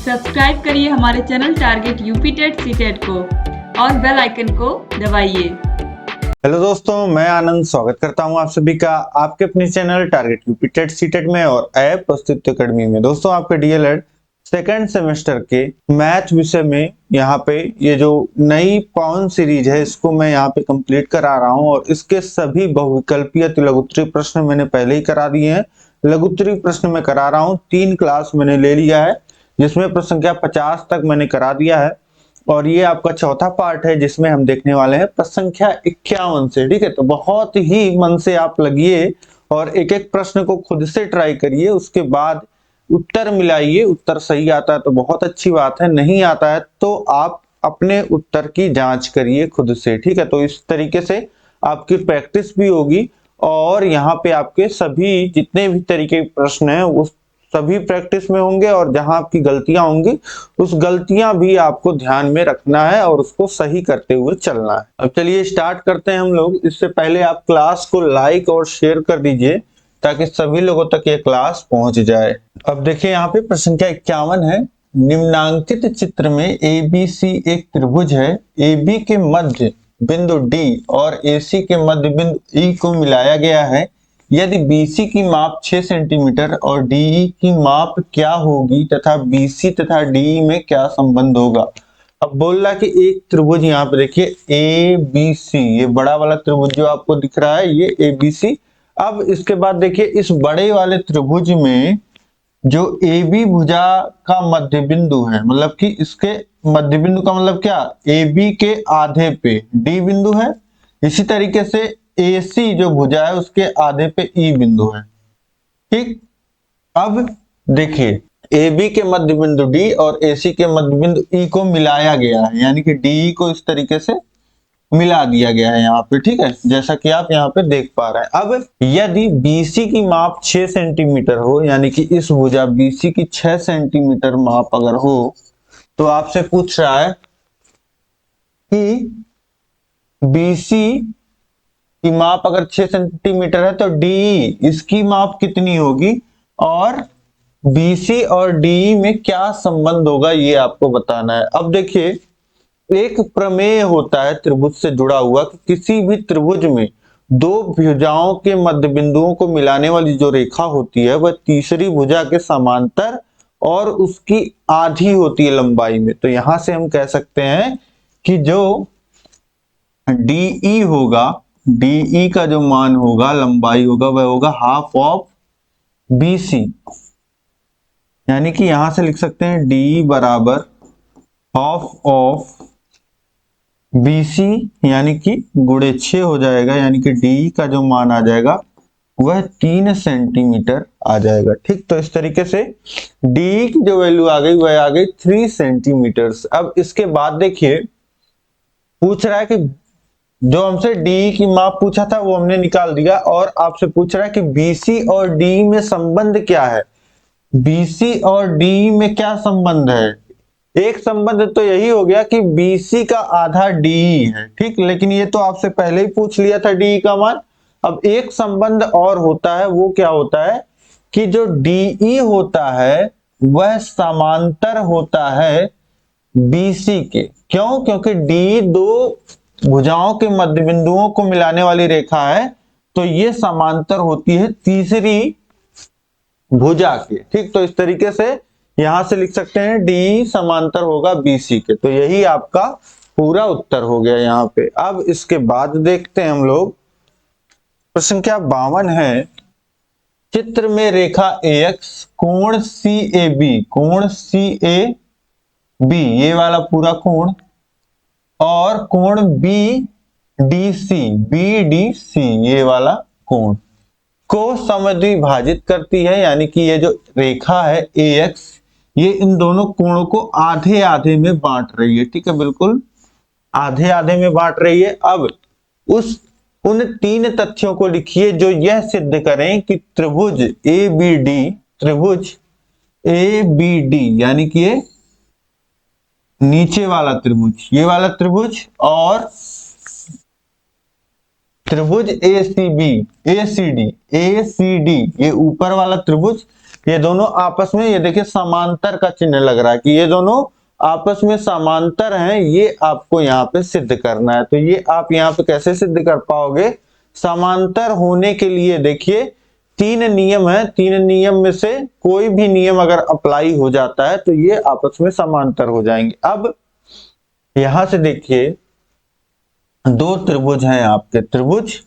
Subscribe करिए हमारे channel target UP TET CTET को और बेल आइकन को दबाइए। हेलो दोस्तों, मैं आनंद स्वागत करता हूं आप सभी का आपके अपने channel target UP TET CTET में और ऐप अस्तित्व अकेडमी में। दोस्तों, आपके डीएलएड सेकंड सेमेस्टर के मैथ विषय में यहाँ पे ये जो नई पावन सीरीज है इसको मैं यहाँ पे कंप्लीट करा रहा हूँ और इसके सभी बहुविकल्पीय लघुत्तरीय प्रश्न मैंने पहले ही करा दिए हैं। लघुत्तरीय प्रश्न में करा रहा हूँ, 3 क्लास मैंने ले लिया है जिसमें प्रश्न संख्या 50 तक मैंने करा दिया है और ये आपका चौथा पार्ट है जिसमें हम देखने वाले हैं प्रश्न संख्या 51 से। ठीक है, तो बहुत ही मन से आप लगिए और एक एक प्रश्न को खुद से ट्राई करिए, उसके बाद उत्तर मिलाइए। उत्तर सही आता है तो बहुत अच्छी बात है, नहीं आता है तो आप अपने उत्तर की जांच करिए खुद से। ठीक है, तो इस तरीके से आपकी प्रैक्टिस भी होगी और यहाँ पे आपके सभी जितने भी तरीके के प्रश्न हैं उस सभी प्रैक्टिस में होंगे और जहां आपकी गलतियां होंगी उस गलतियां भी आपको ध्यान में रखना है और उसको सही करते हुए चलना है। अब चलिए स्टार्ट करते हैं हम लोग। इससे पहले आप क्लास को लाइक और शेयर कर दीजिए ताकि सभी लोगों तक ये क्लास पहुंच जाए। अब देखिए यहाँ पे प्रश्न संख्या 51 है। निम्नांकित चित्र में ABC एक त्रिभुज है। AB के मध्य बिंदु D और AC के मध्य बिंदु E को मिलाया गया है। यदि BC की माप 6 सेंटीमीटर और DE की माप क्या होगी तथा BC तथा DE में क्या संबंध होगा। अब बोल रहा कि एक त्रिभुज यहाँ पे देखिए ABC, ये बड़ा वाला त्रिभुज जो आपको दिख रहा है ये ABC। अब इसके बाद देखिए इस बड़े वाले त्रिभुज में जो AB भुजा का मध्य बिंदु है, मतलब कि इसके मध्य बिंदु का मतलब क्या, AB के आधे पे D बिंदु है। इसी तरीके से AC जो भुजा है उसके आधे पे E बिंदु है। ठीक, अब देखिए AB के मध्य बिंदु D और AC के मध्य बिंदु E को मिलाया गया है, यानी कि DE को इस तरीके से मिला दिया गया है यहाँ पे। ठीक है, जैसा कि आप यहाँ पे देख पा रहे हैं। अब यदि BC की माप 6 सेंटीमीटर हो, यानी कि इस भुजा BC की 6 सेंटीमीटर माप अगर हो तो आपसे पूछ रहा है कि BC की माप अगर 6 सेंटीमीटर है तो DE इसकी माप कितनी होगी और BC और DE में क्या संबंध होगा ये आपको बताना है। अब देखिए एक प्रमेय होता है त्रिभुज से जुड़ा हुआ कि किसी भी त्रिभुज में दो भुजाओं के मध्य बिंदुओं को मिलाने वाली जो रेखा होती है वह तीसरी भुजा के समांतर और उसकी आधी होती है लंबाई में। तो यहां से हम कह सकते हैं कि जो DE होगा, DE का जो मान होगा, लंबाई होगा, वह होगा हाफ ऑफ BC, यानी कि यहां से लिख सकते हैं DE बराबर हाफ ऑफ BC, यानी कि गुणे 6 हो जाएगा, यानी कि DE का जो मान आ जाएगा वह 3 सेंटीमीटर आ जाएगा। ठीक, तो इस तरीके से DE की जो वैल्यू आ गई वह आ गई 3 सेंटीमीटर। अब इसके बाद देखिए पूछ रहा है कि जो हमसे DE की माप पूछा था वो हमने निकाल दिया और आपसे पूछ रहा है कि BC और DE में संबंध क्या है। BC और DE में क्या संबंध है? एक संबंध तो यही हो गया कि BC का आधा DE है। ठीक, लेकिन ये तो आपसे पहले ही पूछ लिया था DE का मान। अब एक संबंध और होता है, वो क्या होता है कि जो DE होता है वह समांतर होता है BC के। क्यों? क्योंकि DE दो भुजाओं के मध्य बिंदुओं को मिलाने वाली रेखा है, तो ये समांतर होती है तीसरी भुजा के। ठीक, तो इस तरीके से यहां से लिख सकते हैं DE समांतर होगा BC के। तो यही आपका पूरा उत्तर हो गया यहाँ पे। अब इसके बाद देखते हैं हम लोग प्रश्न संख्या 52 है। चित्र में रेखा AX कोण CAB ये वाला पूरा कोण और कोण BDC ये वाला कोण को समद्विभाजित करती है, यानी कि ये जो रेखा है AX ये इन दोनों कोणों को आधे आधे में बांट रही है। ठीक है, बिल्कुल आधे आधे में बांट रही है। अब उन 3 तथ्यों को लिखिए जो यह सिद्ध करें कि त्रिभुज ABD यानी कि ये नीचे वाला त्रिभुज, ये वाला त्रिभुज और त्रिभुज ACD ये ऊपर वाला त्रिभुज, ये दोनों आपस में, ये देखिए समांतर का चिन्ह लग रहा है कि ये दोनों आपस में समांतर हैं, ये आपको यहाँ पे सिद्ध करना है। तो ये आप यहाँ पे कैसे सिद्ध कर पाओगे? समांतर होने के लिए देखिए 3 नियम है, 3 नियम में से कोई भी नियम अगर अप्लाई हो जाता है तो ये आपस में समांतर हो जाएंगे। अब यहां से देखिए 2 त्रिभुज हैं आपके, त्रिभुज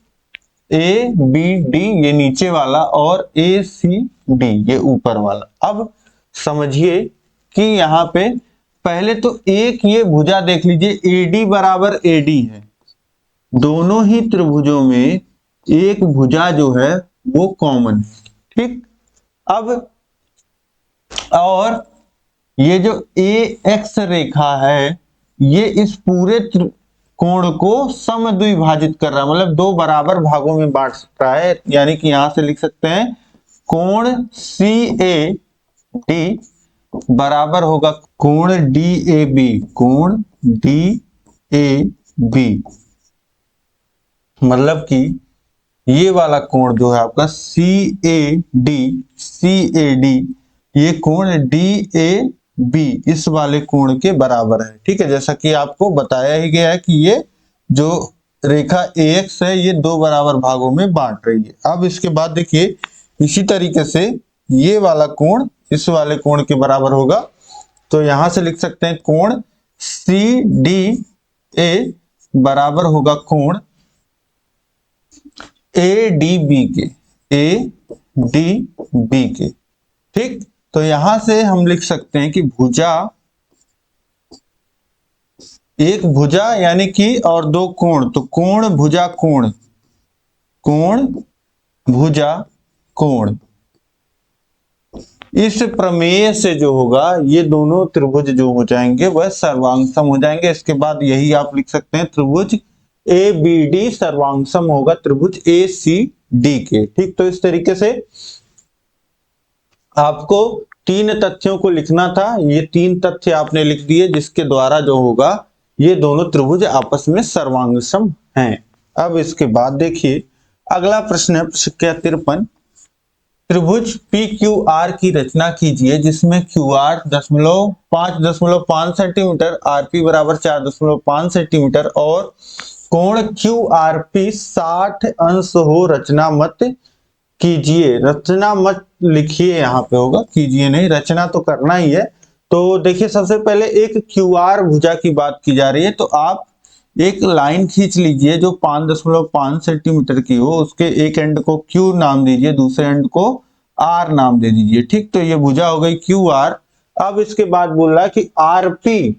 ए बी डी ये नीचे वाला और ए सी डी ये ऊपर वाला। अब समझिए कि यहाँ पे पहले तो एक ये भुजा देख लीजिए, AD बराबर AD है। दोनों ही त्रिभुजों में एक भुजा जो है वो कॉमन है, ठीक। अब और ये जो AX रेखा है ये इस पूरे कोण को समद्विभाजित कर रहा है, मतलब 2 बराबर भागों में बांट सकता है। यानी कि यहां से लिख सकते हैं कोण CAD बराबर होगा कोण DAB, कोण DAB। मतलब कि ये वाला कोण जो है आपका CAD ये कोण DAB इस वाले कोण के बराबर है, ठीक है। जैसा कि आपको बताया ही गया है कि ये जो रेखा AX है ये 2 बराबर भागों में बांट रही है। अब इसके बाद देखिए इसी तरीके से ये वाला कोण इस वाले कोण के बराबर होगा, तो यहां से लिख सकते हैं कोण CDA बराबर होगा कोण ADB के, ADB के, ठीक। तो यहां से हम लिख सकते हैं कि भुजा, एक भुजा यानी कि और 2 कोण, तो कोण भुजा कोण, कोण भुजा कोण, इस प्रमेय से जो होगा ये दोनों त्रिभुज जो हो जाएंगे वह सर्वांग सम हो जाएंगे। इसके बाद यही आप लिख सकते हैं त्रिभुज ABD सर्वांग सम होगा त्रिभुज ACD के, ठीक। तो इस तरीके से आपको 3 तथ्यों को लिखना था, ये 3 तथ्य आपने लिख दिए जिसके द्वारा जो होगा ये दोनों त्रिभुज आपस में सर्वांग सम हैं। अब इसके बाद देखिए अगला प्रश्न है संख्या 53, त्रिभुज PQR की रचना कीजिए जिसमें QR 5.5 सेंटीमीटर, RP बराबर 4.5 सेंटीमीटर और कोण QRP 60 अंश हो। रचना मत कीजिए, रचना मत लिखिए, यहाँ पे होगा कीजिए नहीं, रचना तो करना ही है। तो देखिए सबसे पहले एक QR भुजा की बात की जा रही है, तो आप एक लाइन खींच लीजिए जो 5.5 सेंटीमीटर की हो, उसके एक एंड को Q नाम दीजिए, दूसरे एंड को R नाम दे दीजिए, ठीक। तो ये भुजा हो गई QR। अब इसके बाद बोल रहा है कि RP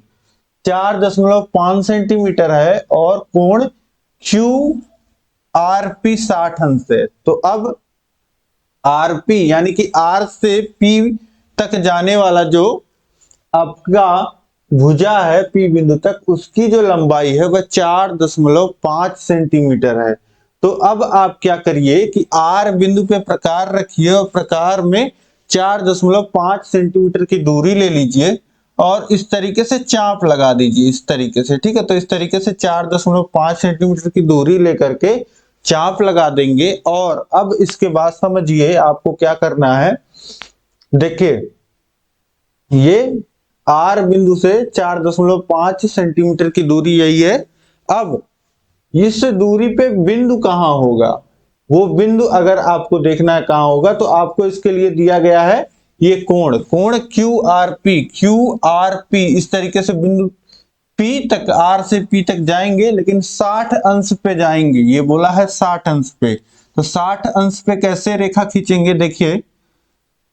4.5 सेंटीमीटर है और कोण QRP 60 अंश है। तो अब RP यानी कि R से P तक जाने वाला जो आपका भुजा है P बिंदु तक, उसकी जो लंबाई है वह 4.5 सेंटीमीटर है। तो अब आप क्या करिए कि R बिंदु पे प्रकार रखिए और प्रकार में 4.5 सेंटीमीटर की दूरी ले लीजिए और इस तरीके से चाप लगा दीजिए, इस तरीके से, ठीक है। तो इस तरीके से 4.5 सेंटीमीटर की दूरी लेकर के चाप लगा देंगे। और अब इसके बाद समझिए आपको क्या करना है। देखिए ये R बिंदु से 4.5 सेंटीमीटर की दूरी यही है। अब इस दूरी पे बिंदु कहां होगा, वो बिंदु अगर आपको देखना है कहां होगा तो आपको इसके लिए दिया गया है ये कोण, कोण QRP इस तरीके से बिंदु P तक, R से P तक जाएंगे लेकिन 60 अंश पे जाएंगे, ये बोला है 60 अंश पे। तो 60 अंश पे कैसे रेखा खींचेंगे, देखिए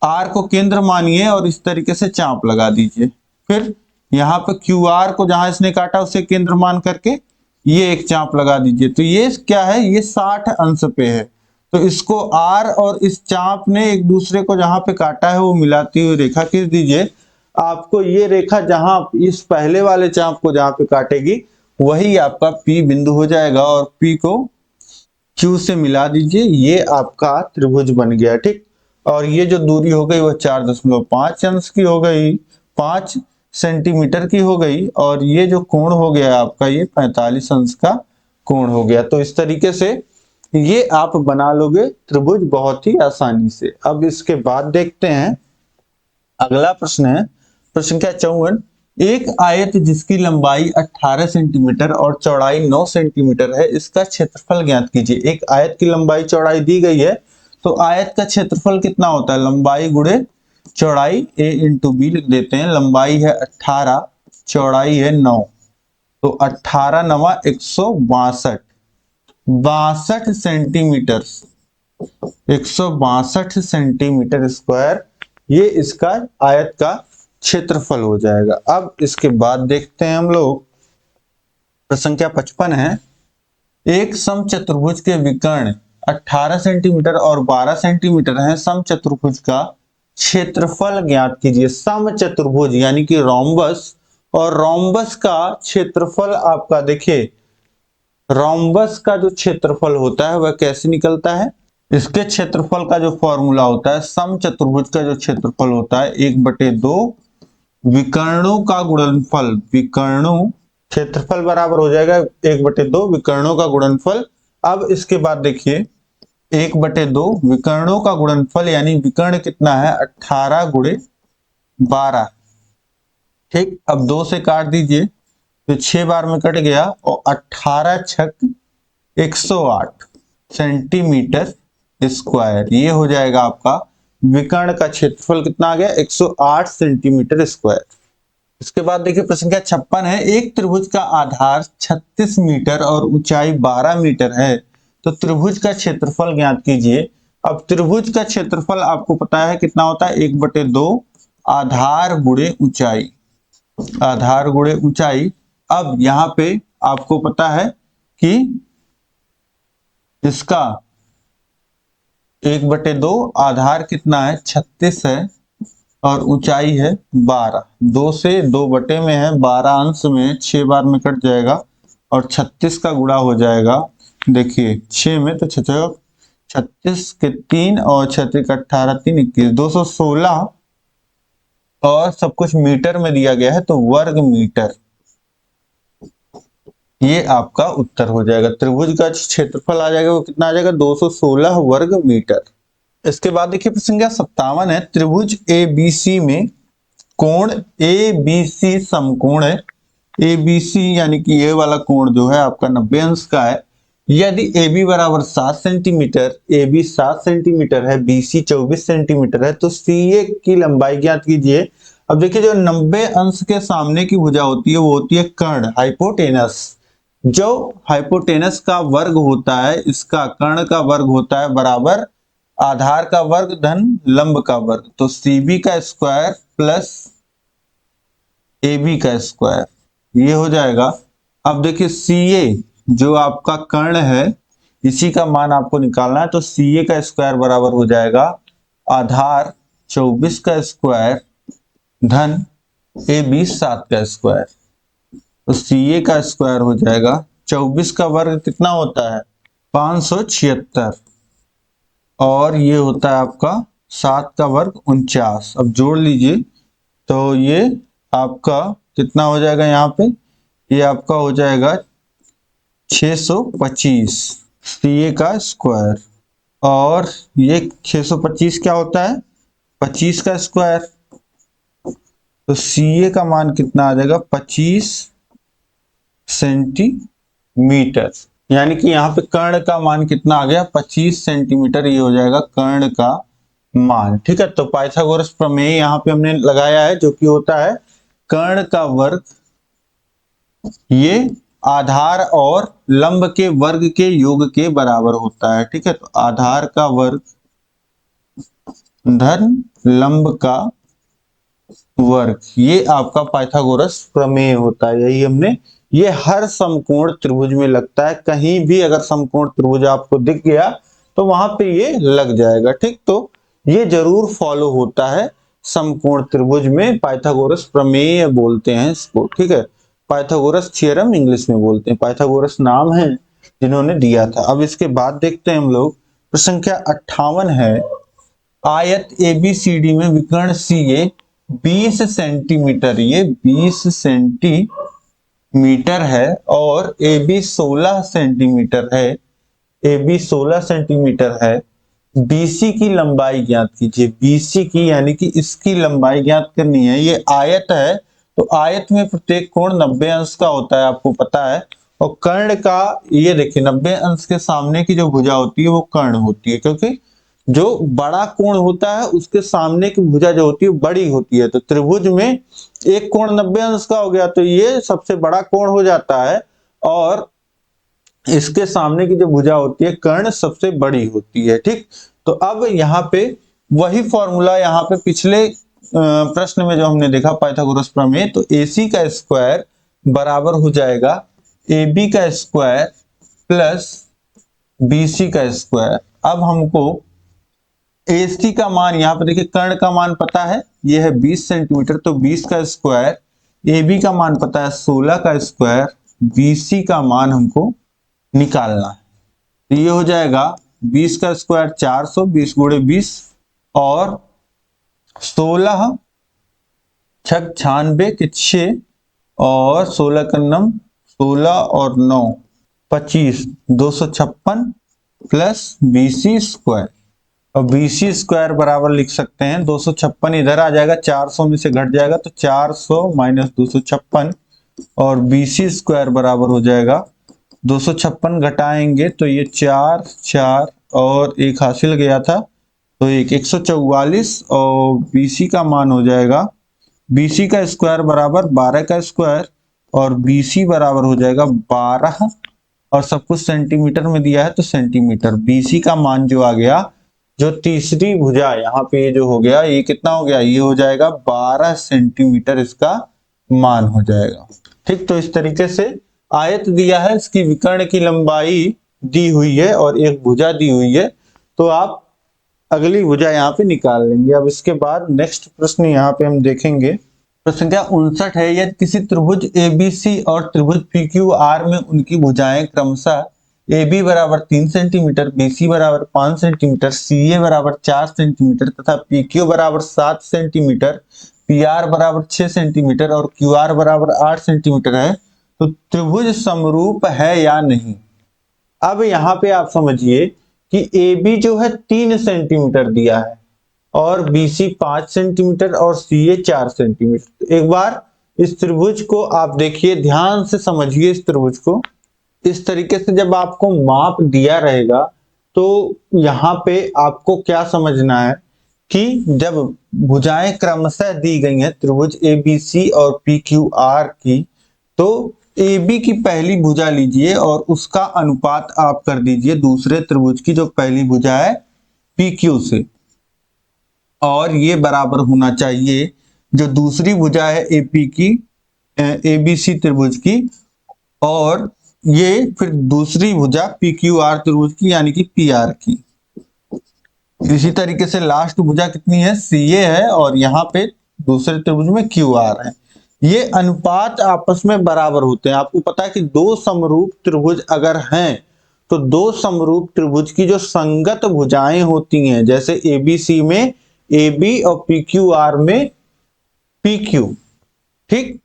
R को केंद्र मानिए और इस तरीके से चाप लगा दीजिए। फिर यहाँ पे QR को जहां इसने काटा उसे केंद्र मान करके ये एक चाप लगा दीजिए। तो ये क्या है, ये 60 अंश पे है। तो इसको R और इस चाप ने एक दूसरे को जहां पे काटा है वो मिलाती हुई रेखा खींच दीजिए। आपको ये रेखा जहां इस पहले वाले चाप को जहां पे काटेगी वही आपका P बिंदु हो जाएगा और P को Q से मिला दीजिए, ये आपका त्रिभुज बन गया, ठीक। और ये जो दूरी हो गई वह 4.5 अंश की हो गई, 5 सेंटीमीटर की हो गई और ये जो कोण हो गया आपका ये 45 अंश का कोण हो गया। तो इस तरीके से ये आप बना लोगे त्रिभुज बहुत ही आसानी से। अब इसके बाद देखते हैं अगला प्रश्न है प्रश्न संख्या 54। एक आयत जिसकी लंबाई 18 सेंटीमीटर और चौड़ाई 9 सेंटीमीटर है, इसका क्षेत्रफल ज्ञात कीजिए। एक आयत की लंबाई चौड़ाई दी गई है, तो आयत का क्षेत्रफल कितना होता है? लंबाई गुणे चौड़ाई, a इंटू बी लिख देते हैं। लंबाई है 18, चौड़ाई है 9, तो 18 नवा 162, 62 सेंटीमीटर, 162 सेंटीमीटर स्क्वायर ये इसका आयत का क्षेत्रफल हो जाएगा। अब इसके बाद देखते हैं हम लोग प्रश्न संख्या 55 है। एक समचतुर्भुज के विकर्ण 18 सेंटीमीटर और 12 सेंटीमीटर है। समचतुर्भुज का क्षेत्रफल ज्ञात कीजिए। समचतुर्भुज यानी कि रोम्बस, और रोम्बस का क्षेत्रफल आपका देखिए, रोम्बस का जो क्षेत्रफल होता है वह कैसे निकलता है? इसके क्षेत्रफल का जो फॉर्मूला होता है, समचतुर्भुज का जो क्षेत्रफल होता है 1/2 विकर्णों का गुणनफल, विकर्णों क्षेत्रफल बराबर हो जाएगा 1/2 विकर्णों का गुणनफल। अब इसके बाद देखिए 1/2 विकर्णों का गुणनफल यानी विकर्ण कितना है? 18 गुणे 12। ठीक, अब 2 से काट दीजिए तो 6 बार में कट गया, और 18 छक 108 सेंटीमीटर स्क्वायर ये हो जाएगा आपका विकर्ण का क्षेत्रफल। कितना आ गया? 108 सेंटीमीटर स्क्वायर। इसके बाद देखिए प्रश्न संख्या 56 है। एक त्रिभुज का आधार 36 मीटर और ऊंचाई 12 मीटर है, तो त्रिभुज का क्षेत्रफल ज्ञात कीजिए। अब त्रिभुज का क्षेत्रफल आपको पता है कितना होता है? 1/2 आधार गुणे ऊंचाई, आधार गुणे ऊंचाई। अब यहां पे आपको पता है कि इसका 1/2 आधार कितना है? 36 है, और ऊंचाई है 12। 2 से 2 बटे में है, 12 अंश में 6 बार में कट जाएगा, और 36 का गुणा हो जाएगा। देखिए 6 में तो 36 के 3 और 36 18 3 21 216, और सब कुछ मीटर में दिया गया है तो वर्ग मीटर ये आपका उत्तर हो जाएगा। त्रिभुज का क्षेत्रफल आ जाएगा वो कितना आ जाएगा? 216 वर्ग मीटर। इसके बाद देखिए प्रश्न संख्या 57 है। त्रिभुज ABC में कोण ABC समकोण है। ABC यानी कि ये वाला कोण जो है आपका 90 अंश का है। यदि AB बराबर 7 सेंटीमीटर, AB 7 सेंटीमीटर है, BC 24 सेंटीमीटर है, तो CA की लंबाई ज्ञात कीजिए। अब देखिए जो 90 अंश के सामने की भुजा होती है वो होती है कर्ण, हाइपोटेनस। जो हाइपोटेनस का वर्ग होता है, इसका कर्ण का वर्ग होता है बराबर आधार का वर्ग धन लंब का वर्ग, तो CB का स्क्वायर प्लस AB का स्क्वायर ये हो जाएगा। अब देखिए CA जो आपका कर्ण है इसी का मान आपको निकालना है, तो CA का स्क्वायर बराबर हो जाएगा आधार 24 का स्क्वायर धन AB 7 का स्क्वायर, तो CA का स्क्वायर हो जाएगा 24 का वर्ग कितना होता है? 576, और ये होता है आपका 7 का वर्ग 49। अब जोड़ लीजिए तो ये आपका कितना हो जाएगा? यहाँ पे ये आपका हो जाएगा 625 CA का स्क्वायर, और ये 625 क्या होता है? 25 का स्क्वायर, तो CA का मान कितना आ जाएगा? 25 सेंटीमीटर। यानी कि यहाँ पे कर्ण का मान कितना आ गया? 25 सेंटीमीटर ये हो जाएगा कर्ण का मान। ठीक है, तो पाइथागोरस प्रमेय यहाँ पे हमने लगाया है जो कि होता है कर्ण का वर्ग ये आधार और लंब के वर्ग के योग के बराबर होता है। ठीक है, तो आधार का वर्ग धन लंब का वर्ग ये आपका पाइथागोरस प्रमेय होता है। यही हमने, ये हर समकोण त्रिभुज में लगता है। कहीं भी अगर समकोण त्रिभुज आपको दिख गया तो वहां पे ये लग जाएगा। ठीक, तो ये जरूर फॉलो होता है समकोण त्रिभुज में। पाइथागोरस प्रमेय बोलते हैं इसको। ठीक है, पाइथागोरस थ्योरम इंग्लिश में बोलते हैं। पाइथागोरस नाम है जिन्होंने दिया था। अब इसके बाद देखते हैं हम लोग प्रश्न संख्या 58 है। आयत ABCD में विकर्ण CA 20 सेंटीमीटर, ये 20 सेंटीमीटर है, और AB 16 सेंटीमीटर है। ए बी 16 सेंटीमीटर है, बीसी की लंबाई ज्ञात कीजिए। बीसी की यानी कि इसकी लंबाई ज्ञात करनी है। ये आयत है तो आयत में प्रत्येक कोण 90 अंश का होता है, आपको पता है। और कर्ण का ये देखिए 90 अंश के सामने की जो भुजा होती है वो कर्ण होती है, क्योंकि जो बड़ा कोण होता है उसके सामने की भुजा जो होती है बड़ी होती है। तो त्रिभुज में एक कोण 90 अंश का हो गया तो ये सबसे बड़ा कोण हो जाता है, और इसके सामने की जो भुजा होती है कर्ण सबसे बड़ी होती है। ठीक, तो अब यहाँ पे वही फॉर्मूला यहाँ पे पिछले प्रश्न में जो हमने देखा पाइथागोरस प्रमेय, तो AC का स्क्वायर बराबर हो जाएगा AB का स्क्वायर प्लस BC का स्क्वायर। अब हमको AC का मान यहाँ पे देखिए, कर्ण का मान पता है ये है 20 सेंटीमीटर, तो 20 का स्क्वायर, AB का मान पता है 16 का स्क्वायर, BC का मान हमको निकालना है। तो ये हो जाएगा 20 का स्क्वायर 400, 20 गुणे 20 और 16 छक 96 के 6 और 16 का नम 16 और 9 25, 256 प्लस BC स्क्वायर। और BC स्क्वायर बराबर लिख सकते हैं 256 इधर आ जाएगा, 400 में से घट जाएगा तो 400 माइनस 256 और BC स्क्वायर बराबर हो जाएगा 256 घटाएंगे तो ये 4 4 और एक हासिल गया था तो एक 144 और BC का मान हो जाएगा, BC का स्क्वायर बराबर 12 का स्क्वायर और BC बराबर हो जाएगा 12 और सब कुछ सेंटीमीटर में दिया है तो सेंटीमीटर। BC का मान जो आ गया, जो तीसरी भुजा यहाँ पे जो हो गया, ये कितना हो गया, ये हो जाएगा 12 सेंटीमीटर इसका मान हो जाएगा। ठीक, तो इस तरीके से आयत दिया है, इसकी विकर्ण की लंबाई दी हुई है और एक भुजा दी हुई है, तो आप अगली भुजा यहाँ पे निकाल लेंगे। अब इसके बाद नेक्स्ट प्रश्न यहाँ पे हम देखेंगे, प्रश्न संख्या 59 है। यदि किसी त्रिभुज ABC और त्रिभुज PQR में उनकी भुजाएं क्रमशः AB बराबर 3 सेंटीमीटर, BC बराबर 5 सेंटीमीटर, CA बराबर 4 सेंटीमीटर तथा PQ बराबर 7 सेंटीमीटर, PR बराबर 6 सेंटीमीटर और QR बराबर 8 सेंटीमीटर है, तो त्रिभुज समरूप है या नहीं। अब यहाँ पे आप समझिए कि AB जो है 3 सेंटीमीटर दिया है और BC 5 सेंटीमीटर और CA 4 सेंटीमीटर। एक बार इस त्रिभुज को आप देखिए, ध्यान से समझिए इस त्रिभुज को। इस तरीके से जब आपको माप दिया रहेगा तो यहाँ पे आपको क्या समझना है कि जब भुजाएं क्रमशः दी गई हैं त्रिभुज ABC और PQR की, तो AB की पहली भुजा लीजिए और उसका अनुपात आप कर दीजिए दूसरे त्रिभुज की जो पहली भुजा है PQ से, और ये बराबर होना चाहिए जो दूसरी भुजा है AP की, ABC त्रिभुज की, और ये फिर दूसरी भुजा PQR त्रिभुज की यानी कि PR की। इसी तरीके से लास्ट भुजा कितनी है, CA है, और यहाँ पे दूसरे त्रिभुज में QR है। ये अनुपात आपस में बराबर होते हैं। आपको पता है कि दो समरूप त्रिभुज अगर हैं तो दो समरूप त्रिभुज की जो संगत भुजाएं होती हैं, जैसे ABC में AB और PQR में PQ, ठीक,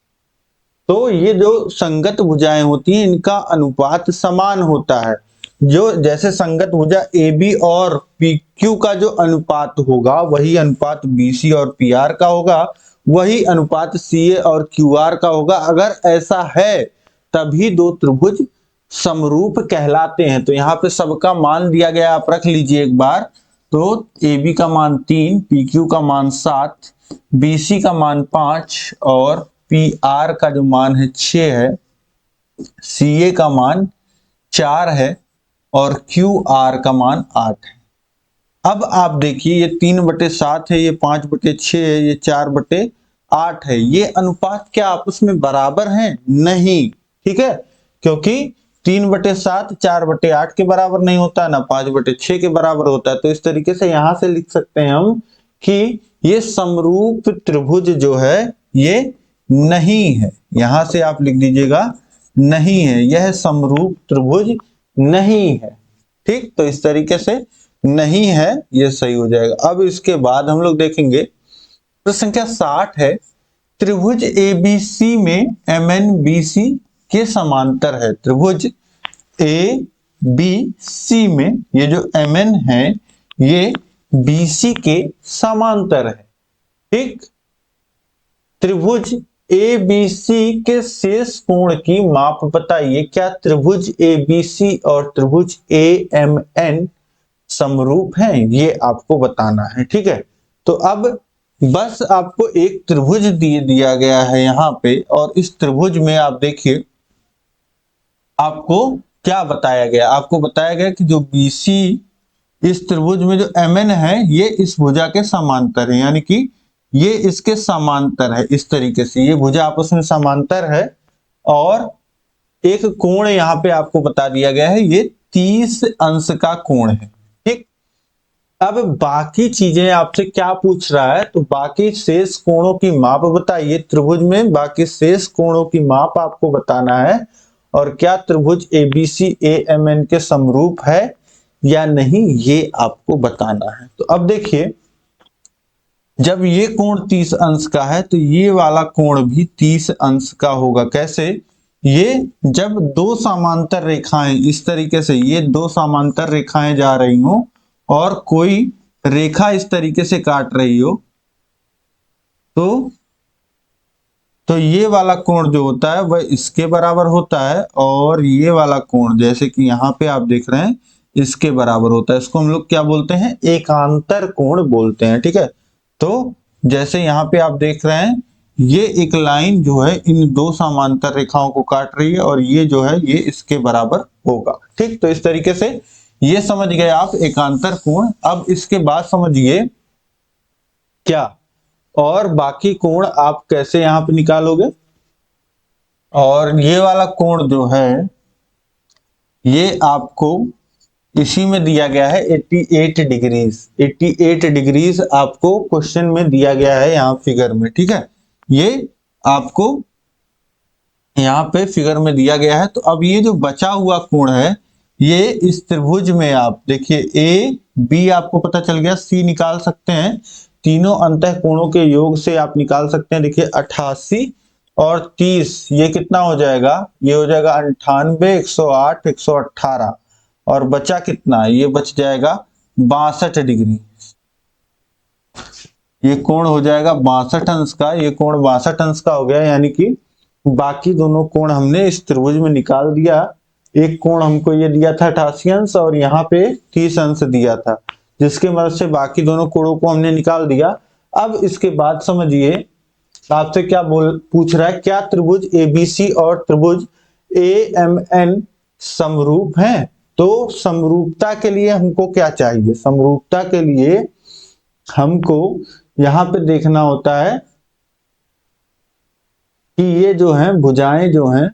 तो ये जो संगत भुजाएं होती हैं इनका अनुपात समान होता है। जो जैसे संगत भुजा AB और PQ का जो अनुपात होगा वही अनुपात BC और PR का होगा, वही अनुपात CA और QR का होगा। अगर ऐसा है तभी दो त्रिभुज समरूप कहलाते हैं। तो यहाँ पे सबका मान दिया गया, आप रख लीजिए एक बार। तो AB का मान 3, PQ का मान 7, BC का मान 5 और PR का जो मान है 6 है, CA का मान 4 है और QR का मान 8 है। अब आप देखिए ये 3/7 है, ये 5/6 है, ये 4/8 है। ये अनुपात क्या आपस में बराबर हैं? नहीं, ठीक है, क्योंकि 3/7 4/8 के बराबर नहीं होता, ना 5/6 के बराबर होता है। तो इस तरीके से यहां से लिख सकते हैं हम कि ये समरूप त्रिभुज जो है ये नहीं है। यहां से आप लिख दीजिएगा नहीं है, यह समरूप त्रिभुज नहीं है। ठीक, तो इस तरीके से नहीं है, ये सही हो जाएगा। अब इसके बाद हम लोग देखेंगे प्रश्न संख्या 60 है। त्रिभुज ABC में MNBC के समांतर है। त्रिभुज बी सी में ये जो एम एन है ये बी सी के समांतर है। ठीक, त्रिभुज ए बी सी के शेष कोण की माप बताइए। क्या त्रिभुज ए बी सी और त्रिभुज ए एम एन समरूप हैं, ये आपको बताना है। ठीक है, तो अब बस आपको एक त्रिभुज दिया गया है यहाँ पे, और इस त्रिभुज में आप देखिए आपको क्या बताया गया। आपको बताया गया कि जो BC इस त्रिभुज में जो MN है ये इस भुजा के समांतर है, यानी कि ये इसके समांतर है। इस तरीके से ये भुजा आपस में समांतर है, और एक कोण यहाँ पे आपको बता दिया गया है, ये 30 अंश का कोण है। ठीक, अब बाकी चीजें आपसे क्या पूछ रहा है, तो बाकी शेष कोणों की माप बताइए। त्रिभुज में बाकी शेष कोणों की माप आपको बताना है, और क्या त्रिभुज ABC AMN के समरूप है या नहीं, ये आपको बताना है। तो अब देखिए, जब ये कोण 30 अंश का है तो ये वाला कोण भी 30 अंश का होगा। कैसे? ये जब दो समांतर रेखाएं इस तरीके से, ये दो समांतर रेखाएं जा रही हो और कोई रेखा इस तरीके से काट रही हो, तो ये वाला कोण जो होता है वह इसके बराबर होता है, और ये वाला कोण जैसे कि यहाँ पे आप देख रहे हैं इसके बराबर होता है। इसको हम लोग क्या बोलते हैं? एकांतर कोण बोलते हैं। ठीक है, तो जैसे यहाँ पे आप देख रहे हैं ये एक लाइन जो है इन दो समांतर रेखाओं को काट रही है, और ये जो है ये इसके बराबर होगा। ठीक, तो इस तरीके से ये समझ गए आप एकांतर कोण। अब इसके बाद समझिए क्या, और बाकी कोण आप कैसे यहां पे निकालोगे। और ये वाला कोण जो है ये आपको इसी में दिया गया है 88 डिग्रीज। 88 डिग्रीज आपको क्वेश्चन में दिया गया है यहाँ फिगर में। ठीक है, ये आपको यहाँ पे फिगर में दिया गया है। तो अब ये जो बचा हुआ कोण है ये इस त्रिभुज में आप देखिए ए बी आपको पता चल गया, सी निकाल सकते हैं। तीनों अंतः कोणों के योग से आप निकाल सकते हैं। देखिए 88 और 30 ये कितना हो जाएगा? ये हो जाएगा 98, 108, 118, और बचा कितना? ये बच जाएगा 62 डिग्री। ये कोण हो जाएगा 62 अंश का। ये कोण 62 अंश का हो गया, यानी कि बाकी दोनों कोण हमने इस त्रिभुज में निकाल दिया। एक कोण हमको ये दिया था 88 अंश, और यहाँ पे 30 अंश दिया था, जिसके मदद से बाकी दोनों कोणों को हमने निकाल दिया। अब इसके बाद समझिए आपसे क्या पूछ रहा है, क्या त्रिभुज ABC और त्रिभुज AMN समरूप हैं? तो समरूपता के लिए हमको क्या चाहिए? समरूपता के लिए हमको यहां पे देखना होता है कि ये जो है भुजाएं जो हैं,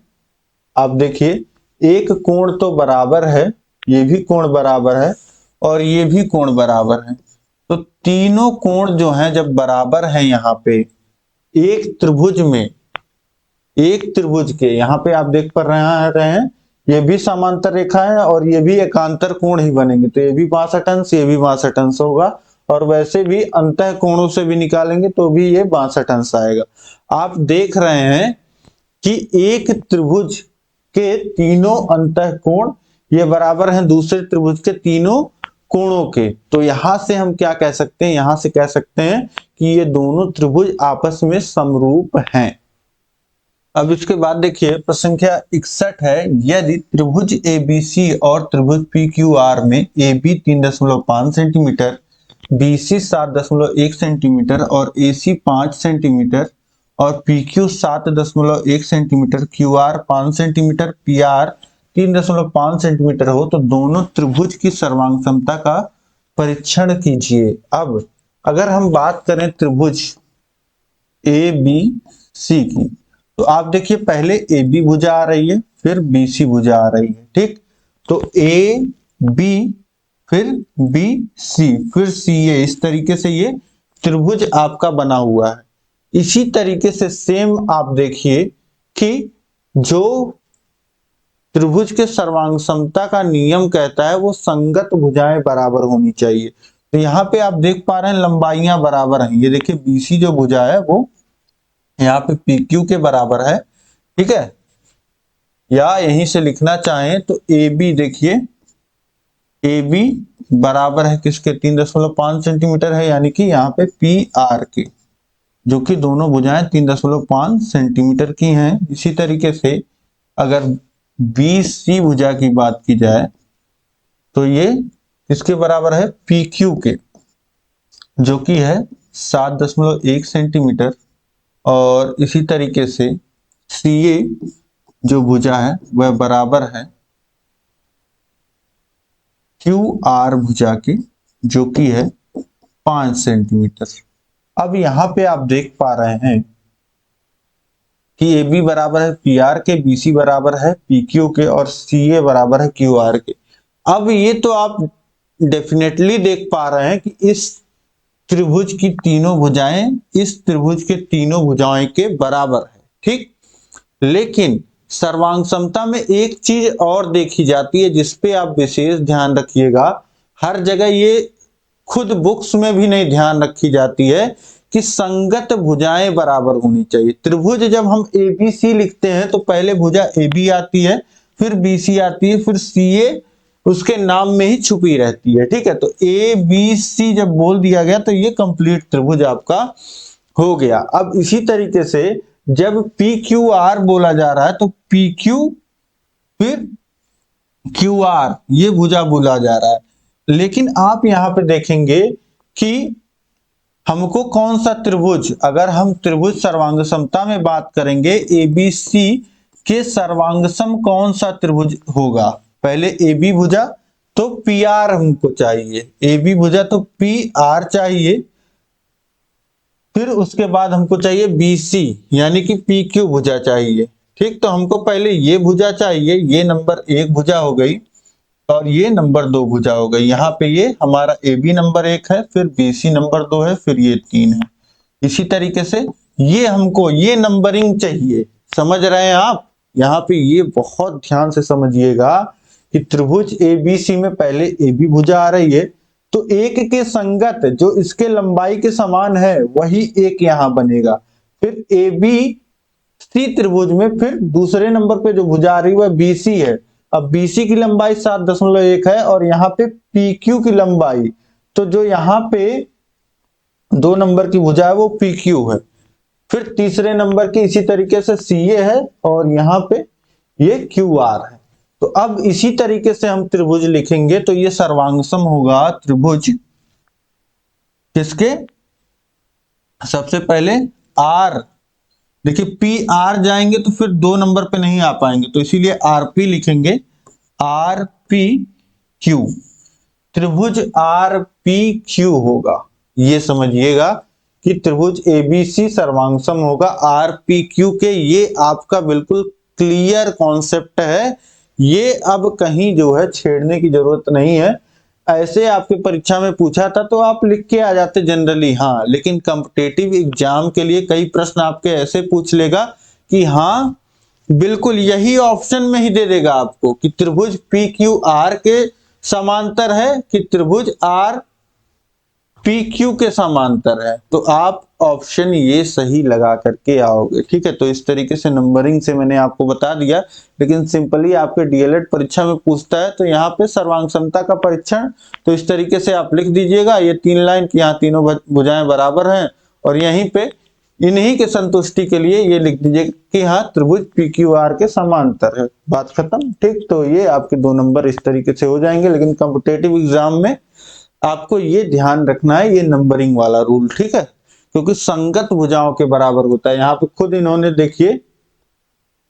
आप देखिए एक कोण तो बराबर है, ये भी कोण बराबर है, और ये भी कोण बराबर है। तो तीनों कोण जो हैं जब बराबर हैं यहाँ पे एक त्रिभुज में, एक त्रिभुज के यहाँ पे आप देख पा रहे हैं ये भी समांतर रेखा है और ये भी एकांतर कोण ही बनेंगे। तो ये भी 62 अंश, ये भी 62 अंश होगा, और वैसे भी अंतः कोणों से भी निकालेंगे तो भी ये 62 अंश आएगा। आप देख रहे हैं कि एक त्रिभुज के तीनों अंतः कोण ये बराबर हैं दूसरे त्रिभुज के तीनों कोणों के। तो यहां से हम क्या कह सकते हैं? यहां से कह सकते हैं कि ये दोनों त्रिभुज आपस में समरूप हैं। अब इसके बाद देखिए प्रश्न संख्या 61 है, यदि त्रिभुज ABC और त्रिभुज PQR में AB 3.5 सेंटीमीटर, BC 7.1 सेंटीमीटर और AC 5 सेंटीमीटर और PQ 7.1 centimetre, QR 5 centimetre, PR 3.5 centimetre हो, तो दोनों त्रिभुज की सर्वांग क्षमता का परीक्षण कीजिए। अब अगर हम बात करें त्रिभुज ABC की, तो आप देखिए पहले AB भुजा आ रही है, फिर BC भुजा आ रही है। ठीक, तो AB फिर BC फिर CA, इस तरीके से ये त्रिभुज आपका बना हुआ है। इसी तरीके से सेम आप देखिए कि जो त्रिभुज के सर्वांग समता का नियम कहता है वो संगत भुजाएं बराबर होनी चाहिए। तो यहाँ पे आप देख पा रहे हैं लंबाइयां बराबर हैं। ये देखिए BC जो भुजा है वो यहाँ पे PQ के बराबर है। ठीक है, या यहीं से लिखना चाहें तो AB देखिए ए बी बराबर है किसके, 3.5 सेंटीमीटर है, यानी कि यहाँ पे पी आर के, जो कि दोनों भुजाएं 3.5 सेंटीमीटर की हैं। इसी तरीके से अगर बी सी भुजा की बात की जाए तो ये किसके बराबर है, पी क्यू के, जो कि है 7.1 सेंटीमीटर। और इसी तरीके से सी ए जो भुजा है वह बराबर है क्यू आर भुजा के, जो कि है 5 सेंटीमीटर। अब यहां पे आप देख पा रहे हैं कि ए बी बराबर है पी आर के, बी सी बराबर है पी क्यू के, और सी ए बराबर है क्यू आर के। अब ये तो आप डेफिनेटली देख पा रहे हैं कि इस त्रिभुज की तीनों भुजाएं इस त्रिभुज के तीनों भुजाओं के बराबर है, ठीक। लेकिन सर्वांग समता में एक चीज और देखी जाती है जिसपे आप विशेष ध्यान रखिएगा। हर जगह ये खुद बुक्स में भी नहीं ध्यान रखी जाती है कि संगत भुजाएं बराबर होनी चाहिए। त्रिभुज जब हम ए बी सी लिखते हैं तो पहले भुजा ए बी आती है, फिर बी सी आती है, फिर सी ए उसके नाम में ही छुपी रहती है, ठीक है। तो ए बी सी जब बोल दिया गया तो ये कंप्लीट त्रिभुज आपका हो गया। अब इसी तरीके से जब पी क्यू आर बोला जा रहा है तो पी क्यू फिर क्यू आर ये भुजा बोला जा रहा है। लेकिन आप यहां पे देखेंगे कि हमको कौन सा त्रिभुज, अगर हम त्रिभुज सर्वांग समता में बात करेंगे ए बी सी के सर्वांग सम कौन सा त्रिभुज होगा, पहले ए बी भुजा तो पी आर हमको चाहिए, ए बी भुजा तो पी आर चाहिए, फिर उसके बाद हमको चाहिए बी सी यानी कि पी क्यू भुजा चाहिए, ठीक। तो हमको पहले ये भुजा चाहिए, ये नंबर 1 भुजा हो गई और ये नंबर 2 भुजा हो गई। यहाँ पे ये हमारा ए बी नंबर 1 है, फिर बी सी नंबर 2 है, फिर ये 3 है। इसी तरीके से ये हमको ये नंबरिंग चाहिए, समझ रहे हैं आप। यहाँ पे ये बहुत ध्यान से समझिएगा कि त्रिभुज ए बी सी में पहले ए बी भुजा आ रही है तो एक के संगत जो इसके लंबाई के समान है वही एक यहाँ बनेगा। फिर ए बी सी त्रिभुज में फिर दूसरे नंबर पे जो भुजा आ रही है वह बी सी है। अब बी सी की लंबाई 7.1 है और यहाँ पे पी क्यू की लंबाई, तो जो यहाँ पे 2 नंबर की भुजा है वो पी क्यू है। फिर तीसरे नंबर की इसी तरीके से सी ए है और यहाँ पे ये क्यू आर है। तो अब इसी तरीके से हम त्रिभुज लिखेंगे तो ये सर्वांगसम होगा त्रिभुज किसके, सबसे पहले आर, देखिए पी आर जाएंगे तो फिर 2 नंबर पे नहीं आ पाएंगे तो इसीलिए आर पी लिखेंगे, आर पी क्यू, त्रिभुज आर पी क्यू होगा। ये समझिएगा कि त्रिभुज एबीसी सर्वांगसम होगा आर पी क्यू के। ये आपका बिल्कुल क्लियर कॉन्सेप्ट है, ये अब कहीं जो है छेड़ने की जरूरत नहीं है। ऐसे आपके परीक्षा में पूछा था तो आप लिख के आ जाते जनरली, हाँ, लेकिन कॉम्पिटेटिव एग्जाम के लिए कई प्रश्न आपके ऐसे पूछ लेगा कि हाँ बिल्कुल यही ऑप्शन में ही दे देगा आपको कि त्रिभुज पी क्यू आर के समांतर है कि त्रिभुज आर पी क्यू के समांतर है, तो आप ऑप्शन ये सही लगा करके आओगे, ठीक है। तो इस तरीके से नंबरिंग से मैंने आपको बता दिया, लेकिन सिंपली आपके डीएलएड परीक्षा में पूछता है तो यहाँ पे सर्वांग समता का परीक्षण, तो इस तरीके से आप लिख दीजिएगा ये 3 लाइन की यहाँ तीनों भुजाएं बराबर हैं और यहीं पे इन्हीं के संतुष्टि के लिए ये लिख दीजिए कि हाँ त्रिभुज पी क्यू आर के समांतर है, बात खत्म, ठीक। तो ये आपके 2 नंबर इस तरीके से हो जाएंगे। लेकिन कॉम्पिटेटिव एग्जाम में आपको ये ध्यान रखना है ये नंबरिंग वाला रूल, ठीक है, क्योंकि संगत भुजाओं के बराबर होता है। यहाँ पे खुद इन्होंने देखिए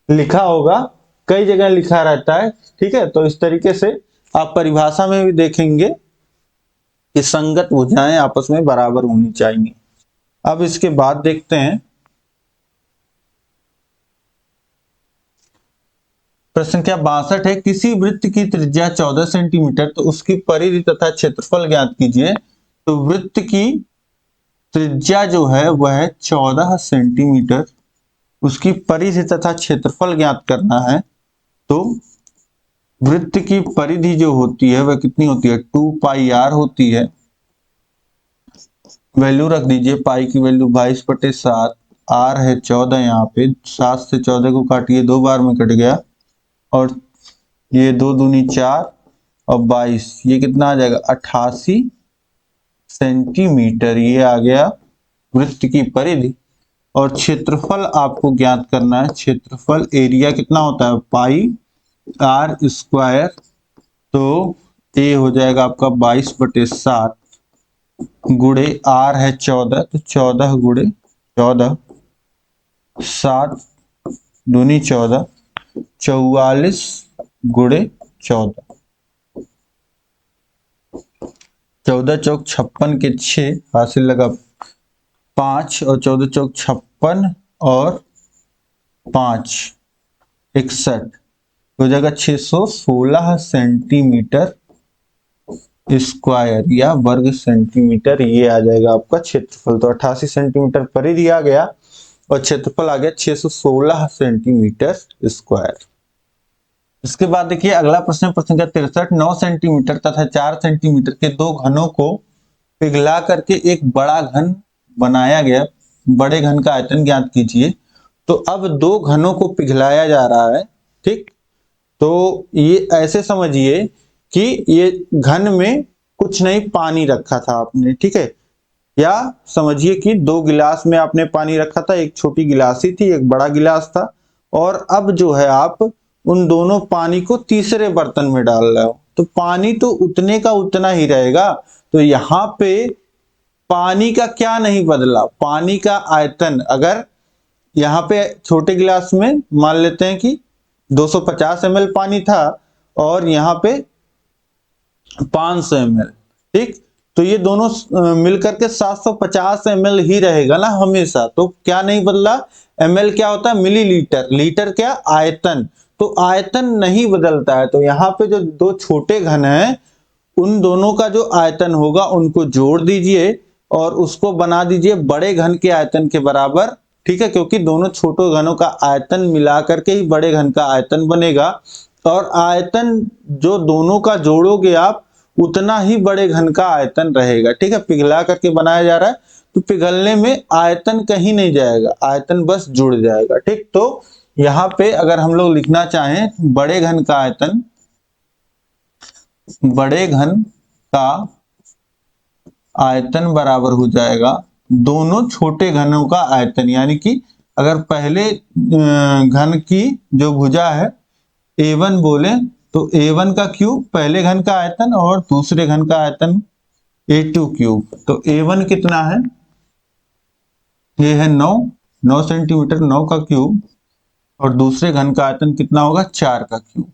लिखा होगा, कई जगह लिखा रहता है, ठीक है। तो इस तरीके से आप परिभाषा में भी देखेंगे कि संगत भुजाएं आपस में बराबर होनी चाहिए। अब इसके बाद देखते हैं प्रश्न क्या 62 है, किसी वृत्त की त्रिज्या 14 सेंटीमीटर तो उसकी परिधि तथा क्षेत्रफल ज्ञात कीजिए। तो वृत्त की त्रिज्या जो है वह 14 सेंटीमीटर, उसकी परिधि तथा क्षेत्रफल ज्ञात करना है। तो वृत्त की परिधि जो होती है वह कितनी होती है, 2 पाई आर होती है। वैल्यू रख दीजिए, पाई की वैल्यू 22/7, आर है 14, यहाँ पे 7 से 14 को काटिए 2 बार में कट गया और ये 2 दूनी 4 और 22, ये कितना आ जाएगा 88 सेंटीमीटर। ये आ गया वृत्त की परिधि। और क्षेत्रफल आपको ज्ञात करना है। क्षेत्रफल एरिया कितना होता है पाई आर स्क्वायर। तो ए हो जाएगा आपका 22/7 गुणे आर है 14, तो 14 गुणे 14, 7 दूनी 14, 44 गुणे 14, 14 चौक 56 के 6 हासिल लगा 5 और 14 चौक 56 और 5 61 हो जाएगा 616 सेंटीमीटर स्क्वायर या वर्ग सेंटीमीटर। ये आ जाएगा आपका क्षेत्रफल। तो 88 सेंटीमीटर परिधि आ गया और क्षेत्रफल आ गया 616 सेंटीमीटर स्क्वायर। इसके बाद देखिए अगला प्रश्न, प्रश्न संख्या 63, 9 सेंटीमीटर तथा 4 सेंटीमीटर के दो घनों को पिघला करके एक बड़ा घन बनाया गया। बड़े घन का आयतन ज्ञात कीजिए। तो अब दो घनों को पिघलाया जा रहा है, ठीक। तो ये ऐसे समझिए कि ये घन में कुछ नहीं पानी रखा था आपने, ठीक है। या समझिए कि दो गिलास में आपने पानी रखा था, एक छोटी गिलास ही थी, एक बड़ा गिलास था। और अब जो है आप उन दोनों पानी को तीसरे बर्तन में डाल रहे हो, तो पानी तो उतने का उतना ही रहेगा। तो यहाँ पे पानी का क्या नहीं बदला, पानी का आयतन। अगर यहाँ पे छोटे गिलास में मान लेते हैं कि 250 ml पानी था और यहाँ पे 500 ml, ठीक। तो ये दोनों मिलकर के 750 ml ही रहेगा ना हमेशा। तो क्या नहीं बदला, ml क्या होता है मिलीलीटर, लीटर क्या आयतन। तो आयतन नहीं बदलता है। तो यहाँ पे जो दो छोटे घन हैं उन दोनों का जो आयतन होगा उनको जोड़ दीजिए और उसको बना दीजिए बड़े घन के आयतन के बराबर, ठीक है। क्योंकि दोनों छोटे घनों का आयतन मिलाकर के ही बड़े घन का आयतन बनेगा। और आयतन जो दोनों का जोड़ोगे आप उतना ही बड़े घन का आयतन रहेगा, ठीक है। पिघला करके बनाया जा रहा है तो पिघलने में आयतन कहीं नहीं जाएगा, आयतन बस जुड़ जाएगा, ठीक। तो यहाँ पे अगर हम लोग लिखना चाहें बड़े घन का आयतन, बड़े घन का आयतन बराबर हो जाएगा दोनों छोटे घनों का आयतन। यानी कि अगर पहले घन की जो भुजा है A1 बोले तो A1 का क्यूब पहले घन का आयतन और दूसरे घन का आयतन A2 क्यूब। तो A1 कितना है, ये है 9 सेंटीमीटर, 9 का क्यूब। और दूसरे घन का आयतन कितना होगा 4 का क्यूब।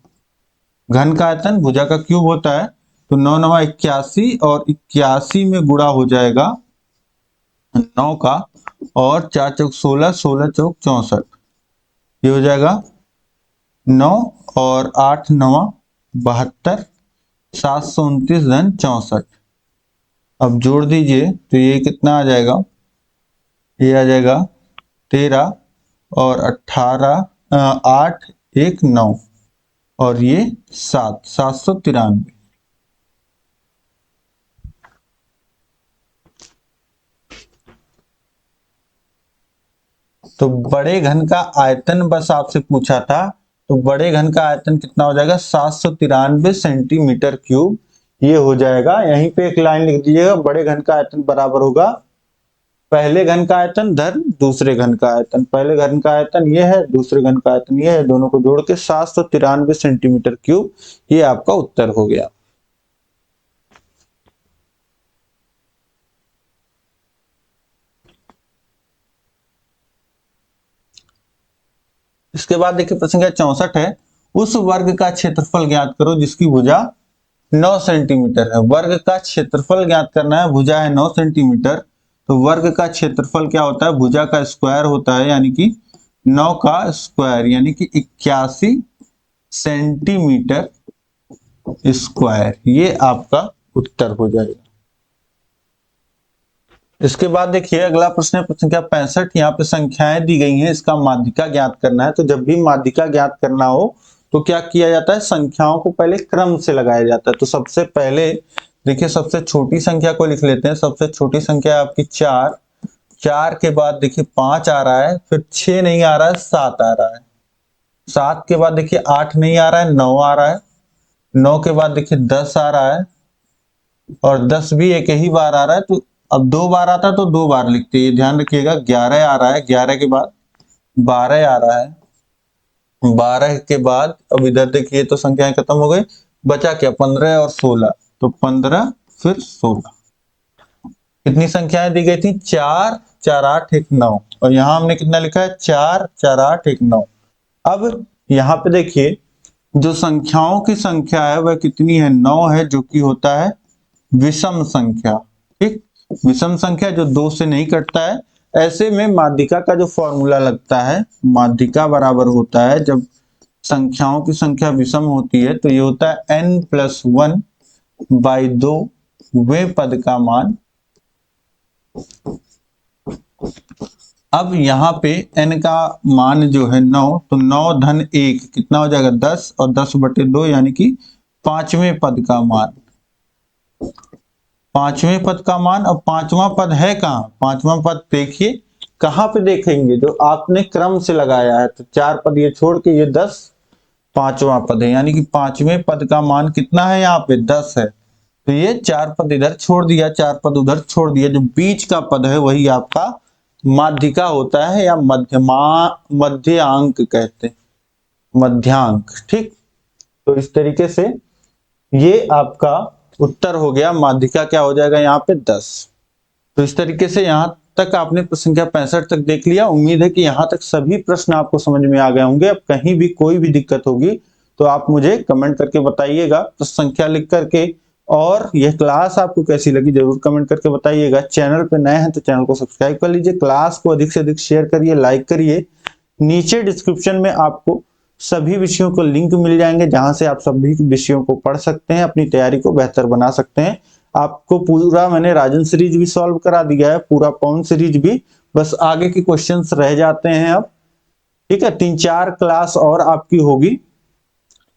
घन का आयतन भुजा का क्यूब होता है। तो 9 9 81 और 81 में गुणा हो जाएगा 9 का, और 4 चौक 16, 16 चौक 64, ये हो जाएगा 9 और 8 9 72, 729 धन 64। अब जोड़ दीजिए तो ये कितना आ जाएगा, ये आ जाएगा 13 और 18 8 1 9 और ये 793। तो बड़े घन का आयतन बस आपसे पूछा था। तो बड़े घन का आयतन कितना हो जाएगा 793 सेंटीमीटर क्यूब। ये हो जाएगा। यहीं पे एक लाइन लिख दीजिएगा, बड़े घन का आयतन बराबर होगा पहले घन का आयतन धन दूसरे घन का आयतन। पहले घन का आयतन ये है, दूसरे घन का आयतन ये है, दोनों को जोड़ के 793 सेंटीमीटर क्यूब। ये आपका उत्तर हो गया। इसके बाद देखिए प्रश्न संख्या 64 है, उस वर्ग का क्षेत्रफल ज्ञात करो जिसकी भुजा 9 सेंटीमीटर है। वर्ग का क्षेत्रफल ज्ञात करना है, भुजा है 9 सेंटीमीटर। तो वर्ग का क्षेत्रफल क्या होता है, भुजा का स्क्वायर होता है, यानी कि 9 का स्क्वायर यानी कि 81 सेंटीमीटर स्क्वायर। ये आपका उत्तर हो जाएगा। इसके बाद देखिए अगला प्रश्न है प्रश्न संख्या 65। यहाँ पे संख्याएं दी गई हैं, इसका माध्यिका ज्ञात करना है। तो जब भी माध्यिका ज्ञात करना हो तो क्या किया जाता है, संख्याओं को पहले क्रम से लगाया जाता है। तो सबसे पहले देखिए सबसे छोटी संख्या को लिख लेते हैं। सबसे छोटी संख्या आपकी 4, 4 के बाद देखिए 5 आ रहा है, फिर 6 नहीं आ रहा है, 7 आ रहा है। 7 के बाद देखिए 8 नहीं आ रहा है, 9 आ रहा है, 9 के बाद देखिए 10 आ रहा है और 10 भी एक ही बार आ रहा है, तो अब 2 बार आता है तो 2 बार लिखते हैं, ये ध्यान रखिएगा। 11 आ रहा है, 11 के बाद 12 आ रहा है, 12 के बाद अब इधर देखिए तो संख्याएं खत्म हो गई, बचा क्या 15 और 16, तो 15 फिर 16। कितनी संख्याएं दी गई थी? 4 4 8 1 9, और यहां हमने कितना लिखा है? 4 4 8 1 9। अब यहाँ पे देखिए जो संख्याओं की संख्या है वह कितनी है? 9 है, जो कि होता है विषम संख्या। ठीक, विषम संख्या जो 2 से नहीं कटता है। ऐसे में माध्यिका का जो फॉर्मूला लगता है, माध्यिका बराबर होता है जब संख्याओं की संख्या विषम होती है तो ये होता है n+1/2 वे पद का मान। अब यहाँ पे n का मान जो है 9, तो 9 धन 1 कितना हो जाएगा? 10, और 10/2 यानी कि 5वें पद का मान। 5वें पद का मान। अब 5वां पद है कहाँ? 5वां पद देखिए कहाँ पे देखेंगे? जो आपने क्रम से लगाया है, तो 4 पद ये छोड़ के ये 10 5वां पद है, यानी कि 5वें पद का मान कितना है? यहाँ पे 10 है, तो ये 4 पद इधर छोड़ दिया, 4 पद उधर छोड़ दिया, जो बीच का पद है वही आपका माध्यिका होता है, या मध्यांक कहते हैं, मध्यांक। ठीक, तो इस तरीके से ये आपका उत्तर हो गया। माध्यिका क्या हो जाएगा यहाँ पे? 10। तो इस तरीके से यहाँ तक आपने संख्या 65 तक देख लिया। उम्मीद है कि यहाँ तक सभी प्रश्न आपको समझ में आ गए होंगे। अब कहीं भी कोई भी दिक्कत होगी तो आप मुझे कमेंट करके बताइएगा, तो संख्या लिख करके। और यह क्लास आपको कैसी लगी जरूर कमेंट करके बताइएगा। चैनल पे नए हैं तो चैनल को सब्सक्राइब कर लीजिए, क्लास को अधिक से अधिक शेयर करिए, लाइक करिए। नीचे डिस्क्रिप्शन में आपको सभी विषयों को लिंक मिल जाएंगे, जहां से आप सभी विषयों को पढ़ सकते हैं, अपनी तैयारी को बेहतर बना सकते हैं। आपको पूरा मैंने राजन सीरीज भी सॉल्व करा दिया है, पूरा पवन सीरीज भी, बस आगे के क्वेश्चंस रह जाते हैं अब। ठीक है, 3-4 क्लास और आपकी होगी,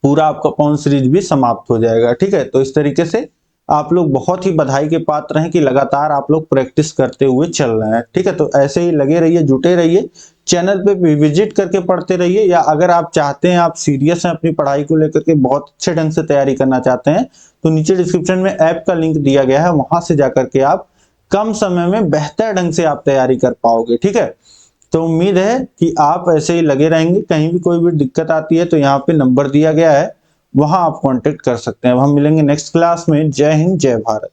पूरा आपका पवन सीरीज भी समाप्त हो जाएगा। ठीक है, तो इस तरीके से आप लोग बहुत ही बधाई के पात्र हैं कि लगातार आप लोग प्रैक्टिस करते हुए चल रहे हैं। ठीक है, तो ऐसे ही लगे रहिए, जुटे रहिए, चैनल पे भी विजिट करके पढ़ते रहिए। या अगर आप चाहते हैं, आप सीरियस हैं अपनी पढ़ाई को लेकर के, बहुत अच्छे ढंग से तैयारी करना चाहते हैं, तो नीचे डिस्क्रिप्शन में ऐप का लिंक दिया गया है, वहां से जाकर के आप कम समय में बेहतर ढंग से आप तैयारी कर पाओगे। ठीक है, तो उम्मीद है कि आप ऐसे ही लगे रहेंगे। कहीं भी कोई भी दिक्कत आती है तो यहाँ पे नंबर दिया गया है, वहां आप कांटेक्ट कर सकते हैं। अब हम मिलेंगे नेक्स्ट क्लास में। जय हिंद, जय भारत।